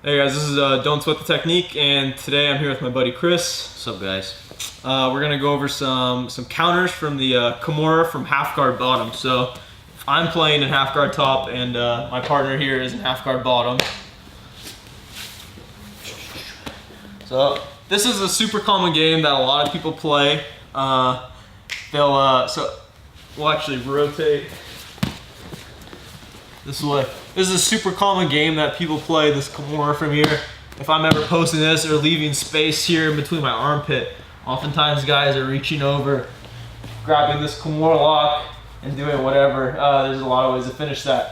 Hey guys, this is Don't Sweat the Technique, and today I'm here with my buddy Chris. What's up, guys? We're gonna go over some counters from the Kimura from Halfguard bottom. So I'm playing in Halfguard top, and my partner here is in Halfguard bottom. So this is a super common game that a lot of people play. We'll actually rotate this way. This is a super common game that people play, this Kimura from here. If I'm ever posting this or leaving space here in between my armpit, oftentimes guys are reaching over, grabbing this Kimura lock and doing whatever. There's a lot of ways to finish that.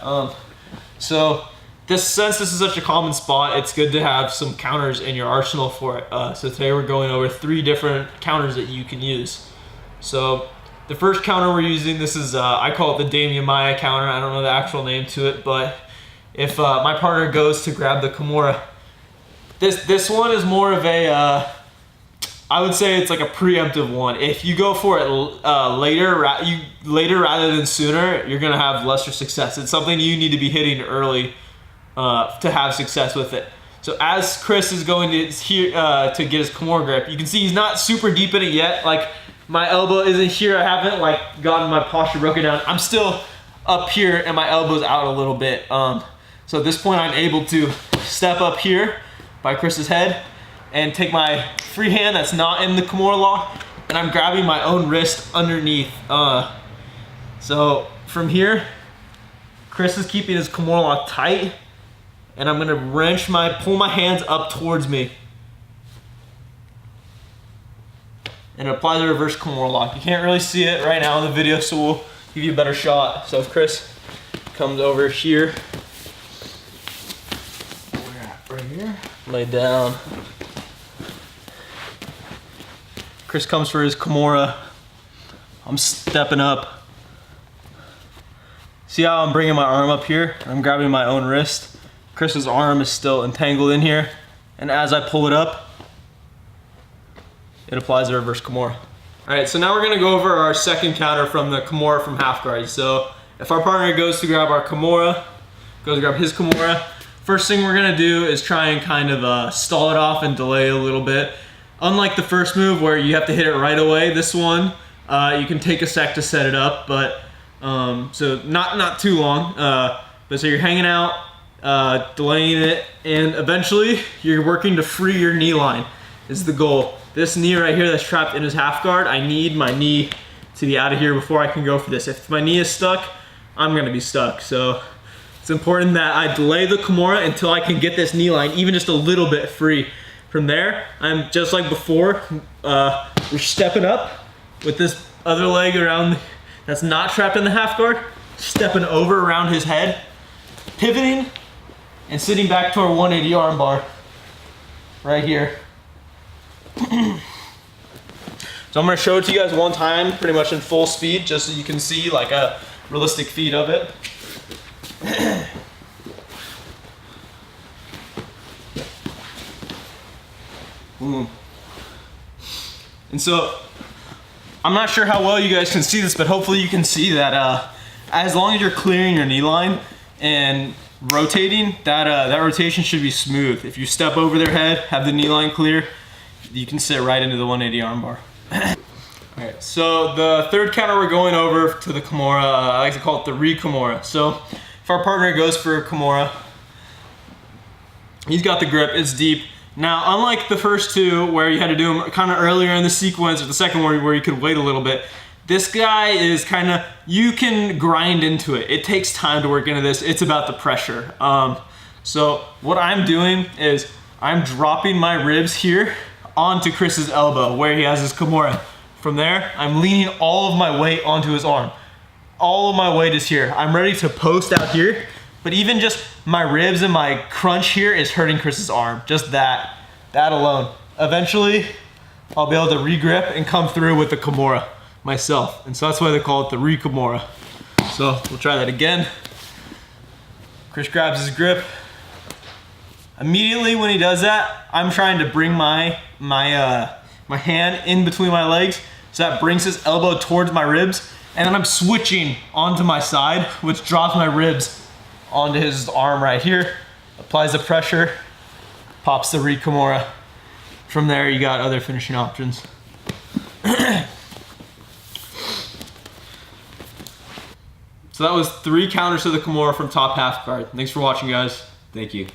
Since this is such a common spot, it's good to have some counters in your arsenal for it. So today we're going over 3 different counters that you can use. So the first counter we're using, this is, I call it the Damian Maya counter. I don't know the actual name to it, but if my partner goes to grab the Kimura, this one is more of a, I would say it's like a preemptive one. If you go for it later rather than sooner, you're gonna have lesser success. It's something you need to be hitting early to have success with it. So as Chris is going to get his Kimura grip, you can see he's not super deep in it yet. Like, my elbow isn't here. I haven't like gotten my posture broken down. I'm still up here and my elbow's out a little bit. So at this point I'm able to step up here by Chris's head and take my free hand that's not in the Kimura lock, and I'm grabbing my own wrist underneath. So from here, Chris is keeping his Kimura lock tight, and I'm gonna pull my hands up towards me. And apply the reverse Kimura lock. You can't really see it right now in the video, so we'll give you a better shot. So if Chris comes over here, we're at right here, lay down. Chris comes for his Kimura. I'm stepping up. See how I'm bringing my arm up here? I'm grabbing my own wrist. Chris's arm is still entangled in here. And as I pull it up, it applies the reverse Kimura. All right, so now we're gonna go over our second counter from the Kimura from Halfguard. So if our partner goes to grab our Kimura, goes to grab his Kimura, first thing we're gonna do is try and kind of stall it off and delay a little bit. Unlike the first move where you have to hit it right away, this one, you can take a sec to set it up, but so not too long. But so you're hanging out, delaying it, and eventually you're working to free your knee line is the goal. This knee right here that's trapped in his Halfguard, I need my knee to be out of here before I can go for this. If my knee is stuck, I'm gonna be stuck. So it's important that I delay the Kimura until I can get this knee line even just a little bit free. From there, I'm just like before, we're stepping up with this other leg around that's not trapped in the Halfguard, stepping over around his head, pivoting, and sitting back to our 180 arm bar right here. So I'm gonna show it to you guys one time, pretty much in full speed, just so you can see like a realistic feed of it. Boom. And so, I'm not sure how well you guys can see this, but hopefully you can see that as long as you're clearing your knee line and rotating, that rotation should be smooth. If you step over their head, have the knee line clear, you can sit right into the 180 arm bar. Alright, so the third counter we're going over to the Kimura, I like to call it the re-Kimura. So if our partner goes for a Kimura, he's got the grip, it's deep. Now, unlike the first two where you had to do them kind of earlier in the sequence, or the second one where you could wait a little bit, this guy is kind of, you can grind into it. It takes time to work into this. It's about the pressure. So what I'm doing is I'm dropping my ribs here onto Chris's elbow where he has his Kimura. From there, I'm leaning all of my weight onto his arm. All of my weight is here. I'm ready to post out here, but even just my ribs and my crunch here is hurting Chris's arm. Just that alone. Eventually, I'll be able to re-grip and come through with the Kimura myself. And so that's why they call it the re-Kimura. So we'll try that again. Chris grabs his grip. Immediately when he does that, I'm trying to bring my hand in between my legs, so that brings his elbow towards my ribs, and then I'm switching onto my side, which drops my ribs onto his arm right here, applies the pressure, pops the re Kimura. From there, you got other finishing options. So that was 3 counters to the Kimura from top Halfguard. Thanks for watching, guys. Thank you.